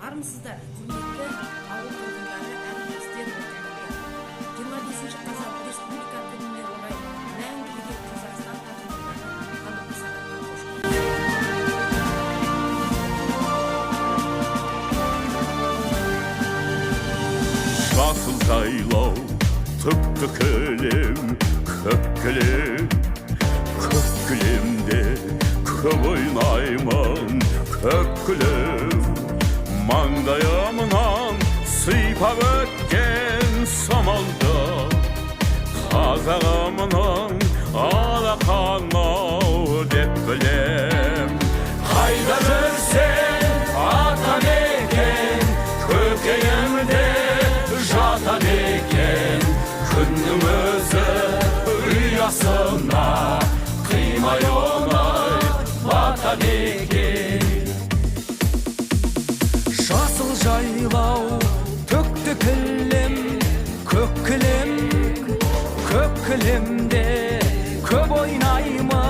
Армысыздар, құрметті ауыл тұрғындары, әріптестер, оқырмандар. 25 қазан республика күніне орай мәңгіге Қазақстан тақырыбындағы таңғы сағатқа қош келдіңіздер. Жасыл жайлау, түпті кілем, көк кілем, көк кілемде көп ойнаймын, көк кілем. Маңдайымнан сыйпап өткен самалда, қазағымның алақанау деп білем. Қайда жүрсең атан екен, көкейімде жатан екен, күннің өзі ұясына қимай оңай батан екен. Жасыл жайлау, төкті кілем, көк кілем, көк кілемде көп ойнаймын.